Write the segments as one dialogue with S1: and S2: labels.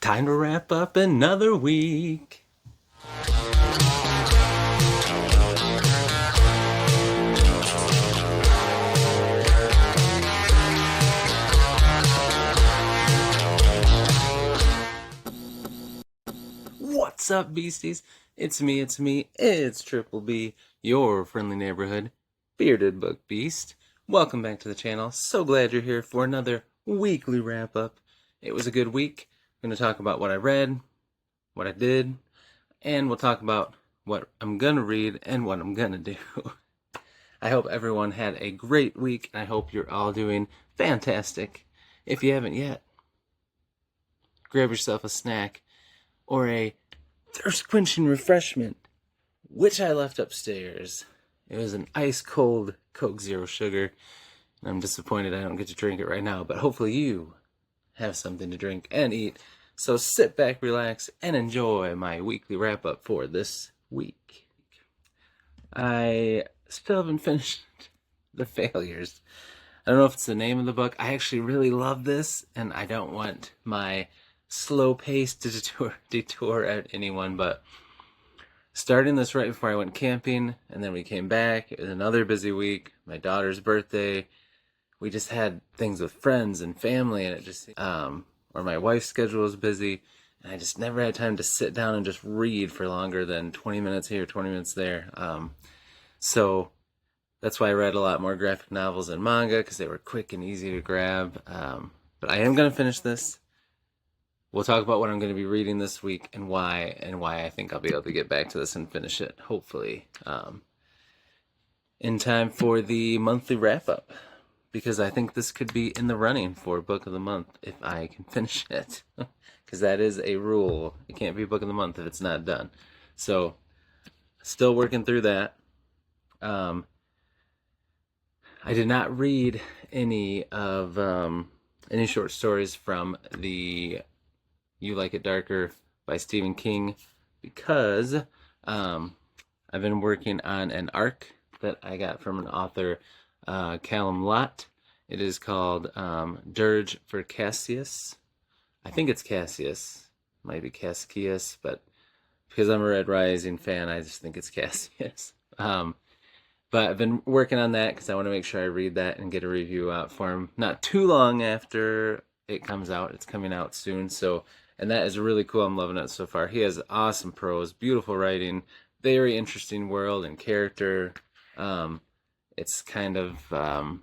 S1: Time to wrap up another week. What's up, beasties? It's me, Triple B, your friendly neighborhood bearded book beast. Welcome back to the channel. So glad you're here for another weekly wrap-up. It was a good week. I'm going to talk about what I read, what I did, and we'll talk about what I'm going to read and what I'm going to do. I hope everyone had a great week, and I hope you're all doing fantastic. If you haven't yet, grab yourself a snack or a thirst-quenching refreshment, which I left upstairs. It was an ice-cold Coke Zero Sugar, and I'm disappointed I don't get to drink it right now, but hopefully you have something to drink and eat. So sit back, relax, and enjoy my weekly wrap-up for this week. I still haven't finished The Failures. I don't know if it's the name of the book. I actually really love this, and I don't want my slow pace to detour at anyone, but starting this right before I went camping, and then we came back. It was another busy week. My daughter's birthday. We just had things with friends and family, and it just, or my wife's schedule was busy, and I just never had time to sit down and just read for longer than 20 minutes here, 20 minutes there. So that's why I read a lot more graphic novels and manga, because they were quick and easy to grab. But I am going to finish this. We'll talk about what I'm going to be reading this week and why I think I'll be able to get back to this and finish it, hopefully, in time for the monthly wrap-up, because I think this could be in the running for Book of the Month if I can finish it, because that is a rule. It can't be Book of the Month if it's not done. So, still working through that. I did not read any short stories from the You Like It Darker by Stephen King, because I've been working on an arc that I got from an author, Callum Lott. It is called Dirge for Cassius. I think it's Cassius. Might be Cascius, but because I'm a Red Rising fan, I just think it's Cassius. But I've been working on that because I want to make sure I read that and get a review out for him not too long after it comes out. It's coming out soon, so, and that is really cool. I'm loving it so far. He has awesome prose, beautiful writing, very interesting world and character. It's kind of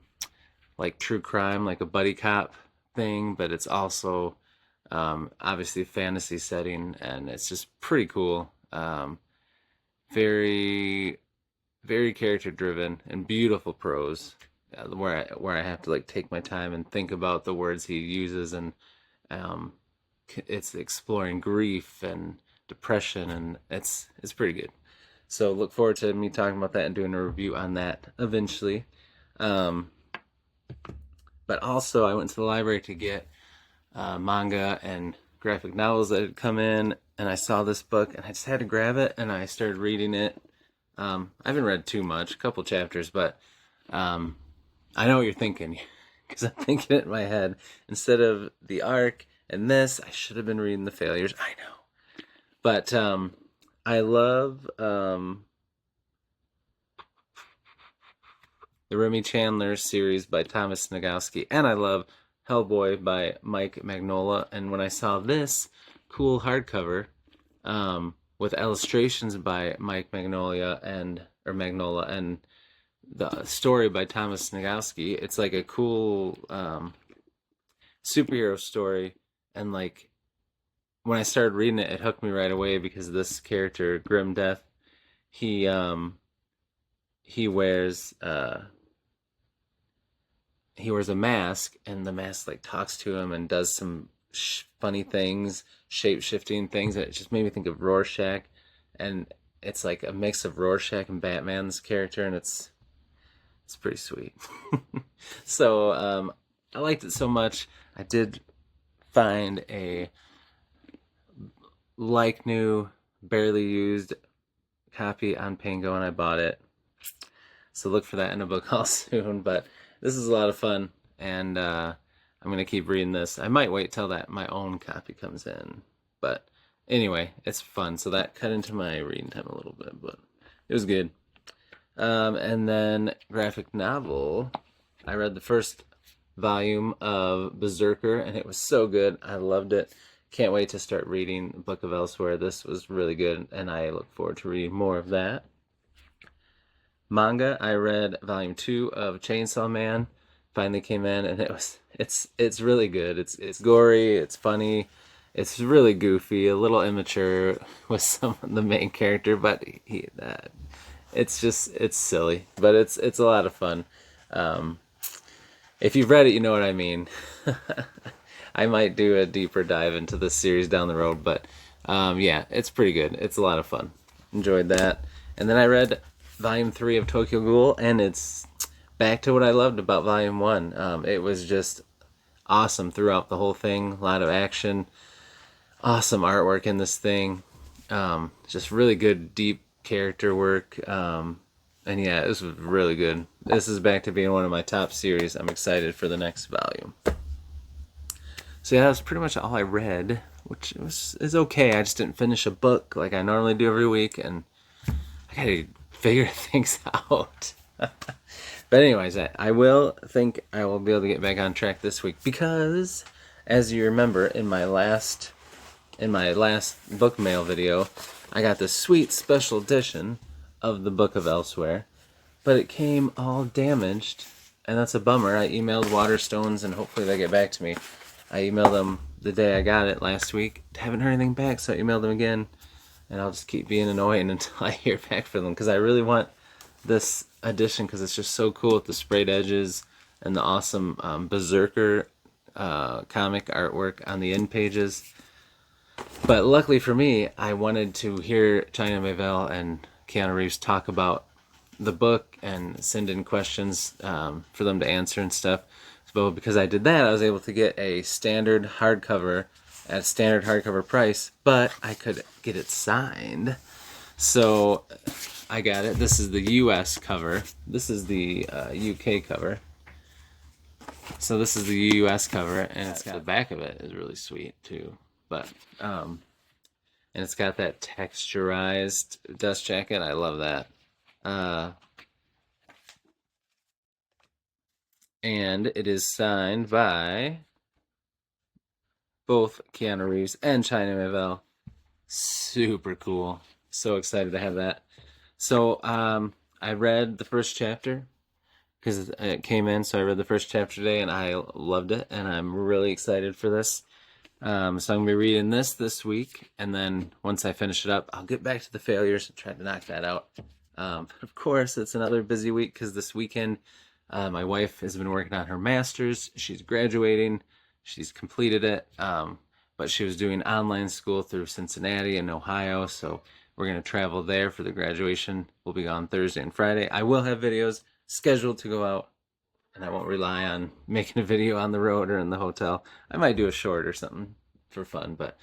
S1: like true crime, like a buddy cop thing, but it's also obviously a fantasy setting, and it's just pretty cool. Very, very character driven and beautiful prose, where I have to like take my time and think about the words he uses, and it's exploring grief and depression, and it's pretty good. So look forward to me talking about that and doing a review on that eventually. But also I went to the library to get manga and graphic novels that had come in, and I saw this book and I just had to grab it, and I started reading it. I haven't read too much, a couple chapters, but I know what you're thinking, because I'm thinking it in my head. Instead of the arc and this, I should have been reading The Failures. I know. But I love the Remy Chandler series by Thomas Nagowski, and I love Hellboy by Mike Mignola. And when I saw this cool hardcover with illustrations by Mike Magnolia and the story by Thomas Nagowski, it's like a cool superhero story, and like when I started reading it, it hooked me right away, because this character, Grim Death, he wears a mask, and the mask like talks to him and does some funny things, shape-shifting things, and it just made me think of Rorschach, and it's like a mix of Rorschach and Batman's character, and it's pretty sweet. So I liked it so much. I did find a like new, barely used copy on Pango, and I bought it. So look for that in a book haul soon. But this is a lot of fun, and I'm going to keep reading this. I might wait till that my own copy comes in. But anyway, it's fun. So that cut into my reading time a little bit, but it was good. And then graphic novel. I read the first volume of Berserker, and it was so good. I loved it. Can't wait to start reading the Book of Elsewhere. This was really good, and I look forward to reading more of that. Manga, I read volume 2 of Chainsaw Man. Finally came in, and it's really good. It's gory, it's funny, it's really goofy, a little immature with some of the main character, but it's silly, but it's a lot of fun. If you've read it, you know what I mean. I might do a deeper dive into this series down the road, but yeah, it's pretty good. It's a lot of fun. Enjoyed that. And then I read volume 3 of Tokyo Ghoul, and it's back to what I loved about volume 1. It was just awesome throughout the whole thing. A lot of action, awesome artwork in this thing. Just really good, deep character work. And yeah, this was really good. This is back to being one of my top series. I'm excited for the next volume. So yeah, that's pretty much all I read, which is okay. I just didn't finish a book like I normally do every week, and I gotta figure things out. But anyways, I will think I will be able to get back on track this week, because as you remember in my last book mail video, I got this sweet special edition of the Book of Elsewhere, but it came all damaged, and that's a bummer. I emailed Waterstones, and hopefully they get back to me. I emailed them the day I got it last week. Haven't heard anything back, so I emailed them again, and I'll just keep being annoying until I hear back from them, because I really want this edition, because it's just so cool with the sprayed edges and the awesome Berserker comic artwork on the end pages. But luckily for me, I wanted to hear China Miéville and Keanu Reeves talk about the book and send in questions for them to answer and stuff. So because I did that, I was able to get a standard hardcover at a standard hardcover price, but I could get it signed. So I got it. This is the US cover. This is the UK cover. So this is the US cover, and it's got the back of it is really sweet too. But and it's got that texturized dust jacket. I love that. And it is signed by both Keanu Reeves and China Miéville. Super cool. So excited to have that. So I read the first chapter because it came in, so I read the first chapter today, and I loved it, and I'm really excited for this. So I'm going to be reading this week, and then once I finish it up, I'll get back to the failures and try to knock that out. Of course, it's another busy week because this weekend my wife has been working on her master's. She's graduating. She's completed it, but she was doing online school through Cincinnati and Ohio, so we're going to travel there for the graduation. We'll be gone Thursday and Friday. I will have videos scheduled to go out, and I won't rely on making a video on the road or in the hotel. I might do a short or something for fun, but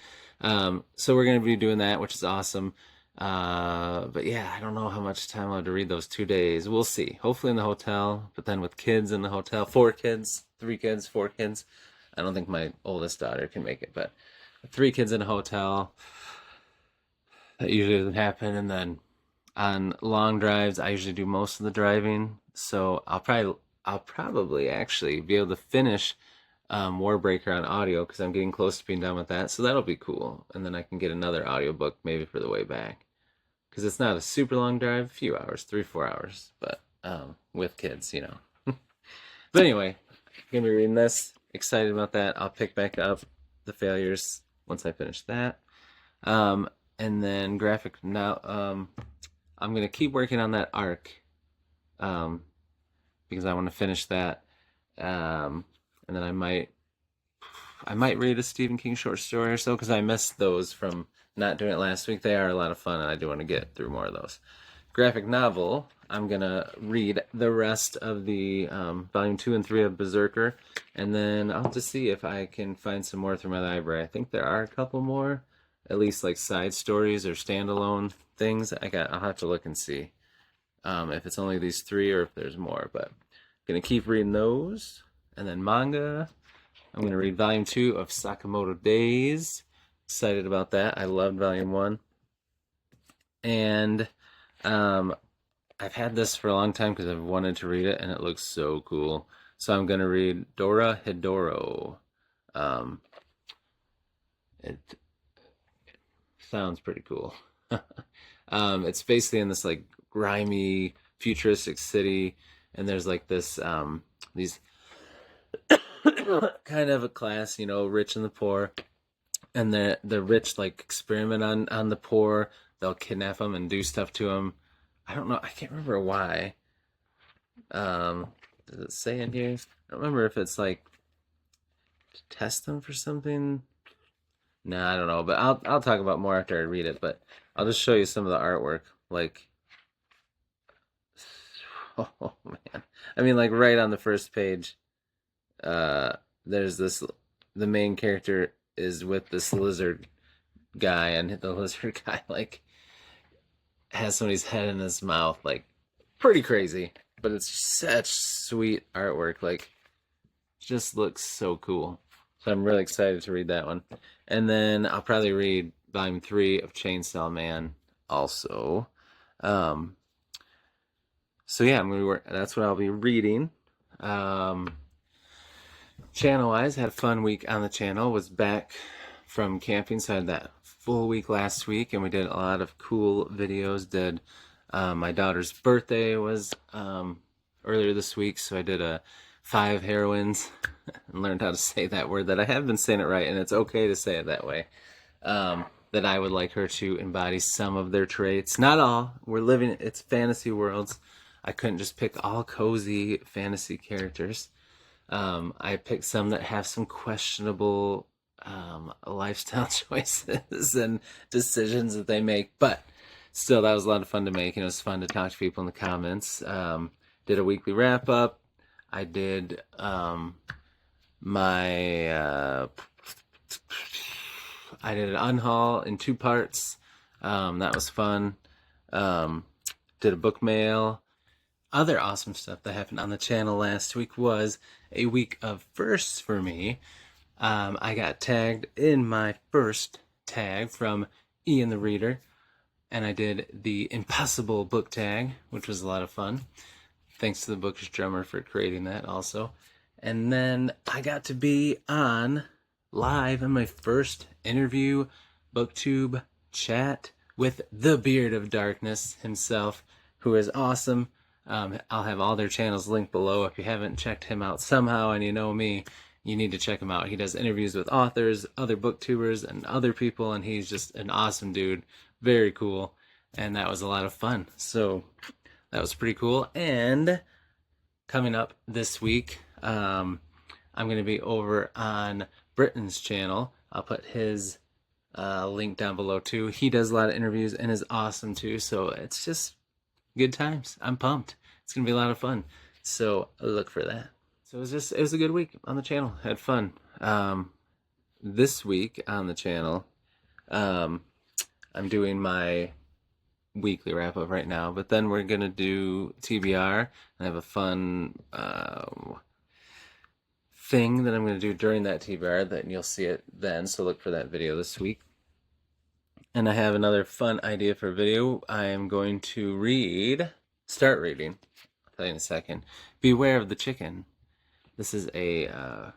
S1: so we're going to be doing that, which is awesome. But yeah, I don't know how much time I'll have to read those 2 days. We'll see. Hopefully in the hotel, but then with kids in the hotel, 4 kids, 3 kids, 4 kids. I don't think my oldest daughter can make it, but 3 kids in a hotel, that usually doesn't happen. And then on long drives, I usually do most of the driving, so I'll probably actually be able to finish Warbreaker on audio, because I'm getting close to being done with that, so that'll be cool. And then I can get another audiobook maybe for the way back, because it's not a super long drive, a few hours, 3-4 hours, but with kids, you know. But anyway, I'm gonna be reading this, excited about that. I'll pick back up the failures once I finish that. And then graphic now, I'm gonna keep working on that arc, because I want to finish that, and then I might read a Stephen King short story or so, because I missed those from not doing it last week. They are a lot of fun, and I do want to get through more of those. Graphic novel, I'm gonna read the rest of the volume 2 and 3 of Berserker, and then I'll just see if I can find some more through my library. I think there are a couple more, at least like side stories or standalone things. I'll have to look and see if it's only these 3 or if there's more, but I'm gonna keep reading those. And then manga, I'm going to read Volume 2 of Sakamoto Days. Excited about that. I loved Volume 1. And I've had this for a long time because I've wanted to read it, and it looks so cool. So I'm going to read Dora Hidoro. It sounds pretty cool. It's basically in this like grimy, futuristic city, and there's like this these kind of a class, you know, rich and the poor, and the rich like experiment on the poor. They'll kidnap them and do stuff to them. I don't know. I can't remember why. Does it say in here? I don't remember if it's like to test them for something. No, I don't know. But I'll talk about more after I read it. But I'll just show you some of the artwork. Like, oh man, I mean, like right on the first page, there's this. The main character is with this lizard guy, and the lizard guy like has somebody's head in his mouth, like pretty crazy, but it's such sweet artwork, like just looks so cool. So I'm really excited to read that one. And then I'll probably read Volume 3 of Chainsaw Man also. So yeah, that's what I'll be reading. Channel-wise, had a fun week on the channel. Was back from camping, so I had that full week last week, and we did a lot of cool videos. Did my daughter's birthday was earlier this week, so I did a 5 heroines and learned how to say that word that I have been saying it right, and it's okay to say it that way. That I would like her to embody some of their traits. Not all. We're living, it's fantasy worlds. I couldn't just pick all cozy fantasy characters. I picked some that have some questionable lifestyle choices and decisions that they make, but still, that was a lot of fun to make, and it was fun to talk to people in the comments. Did a weekly wrap up. I did I did an unhaul in 2 parts. That was fun. Did a book mail. Other awesome stuff that happened on the channel last week was a week of firsts for me. I got tagged in my first tag from Ian the Reader, and I did the Impossible book tag, which was a lot of fun. Thanks to the Bookish Drummer for creating that also. And then I got to be on live in my first interview booktube chat with the Beard of Darkness himself, who is awesome. I'll have all their channels linked below. If you haven't checked him out somehow and you know me, you need to check him out. He does interviews with authors, other booktubers, and other people, and he's just an awesome dude. Very cool. And that was a lot of fun. So that was pretty cool. And coming up this week, I'm going to be over on Britain's channel. I'll put his link down below too. He does a lot of interviews and is awesome too. So it's just good times. I'm pumped. It's going to be a lot of fun. So look for that. So it was a good week on the channel. Had fun. This week on the channel, I'm doing my weekly wrap up right now, but then we're gonna do TBR and have a fun thing that I'm gonna do during that TBR, that you'll see it then, so look for that video this week. And I have another fun idea for a video. I am going to start reading, I'll tell you in a second, Beware of the Chicken. This is a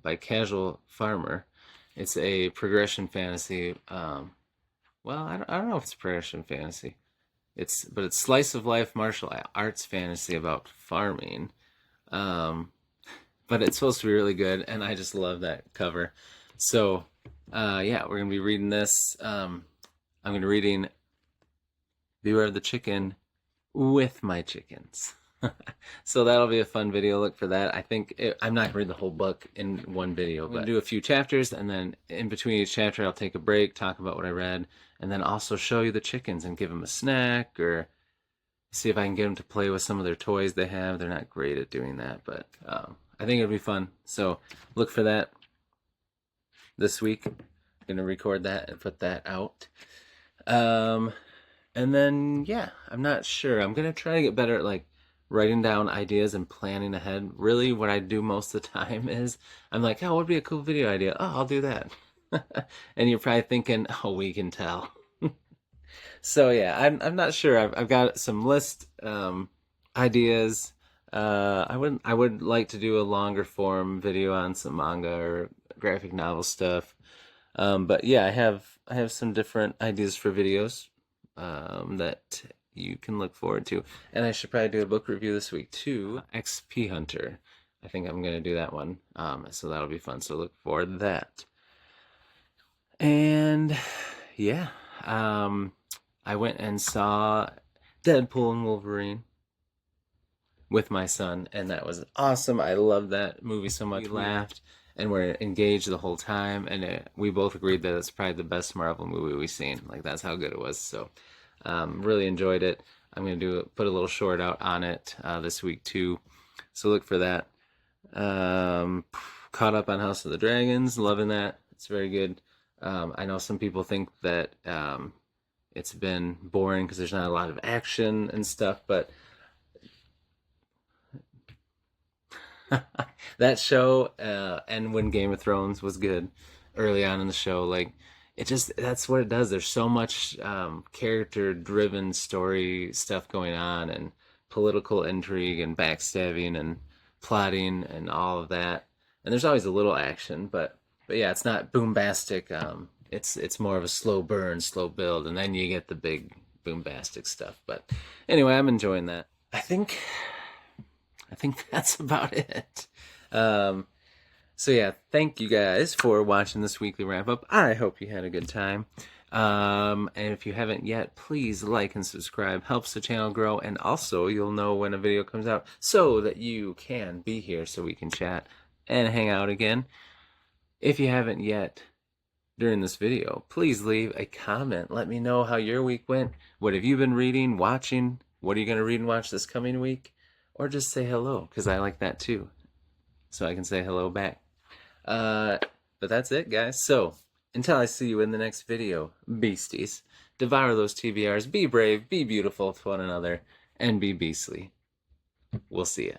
S1: by Casual Farmer. It's a progression fantasy. Well, I don't know if it's progression fantasy. But it's slice of life martial arts fantasy about farming. But it's supposed to be really good, and I just love that cover. So, yeah, we're gonna be reading this. I'm gonna be reading Beware of the Chicken with my chickens. So that'll be a fun video. Look for that. I'm not gonna read the whole book in one video, but I'll do a few chapters, and then in between each chapter I'll take a break, talk about what I read, and then also show you the chickens and give them a snack, or see if I can get them to play with some of their toys they have. They're not great at doing that, but I think it'll be fun. So look for that this week. I'm gonna record that and put that out. And then, yeah, I'm not sure. I'm gonna try to get better at like writing down ideas and planning ahead. Really, what I do most of the time is I'm like, oh, what would be a cool video idea? Oh, I'll do that. And you're probably thinking, oh, we can tell. So yeah, I'm not sure. I've got some list ideas. I would like to do a longer form video on some manga or graphic novel stuff. But yeah, I have some different ideas for videos that you can look forward to. And I should probably do a book review this week too. XP Hunter. I think I'm gonna do that one. So that'll be fun. So look forward to that. And yeah, I went and saw Deadpool and Wolverine with my son, and that was awesome. I loved that movie so much. We laughed and were engaged the whole time, and we both agreed that it's probably the best Marvel movie we've seen. Like, that's how good it was. So really enjoyed it. I'm gonna put a little short out on it this week too, so look for that. Caught up on House of the Dragons, loving that. It's very good. I know some people think that it's been boring because there's not a lot of action and stuff, but that show, and when Game of Thrones was good early on in the show, like, that's what it does. There's so much character driven story stuff going on, and political intrigue and backstabbing and plotting and all of that. And there's always a little action, but yeah, it's not boombastic. It's more of a slow burn, slow build, and then you get the big boombastic stuff. But anyway, I'm enjoying that. I think that's about it. So yeah, thank you guys for watching this weekly wrap up. I hope you had a good time. And if you haven't yet, please like and subscribe. Helps the channel grow, and also you'll know when a video comes out so that you can be here so we can chat and hang out again. If you haven't yet, during this video, please leave a comment. Let me know how your week went. What have you been reading, watching? What are you going to read and watch this coming week? Or just say hello, because I like that too. So I can say hello back. But that's it, guys. So, until I see you in the next video, beasties, devour those TBRs, be brave, be beautiful to one another, and be beastly. We'll see ya.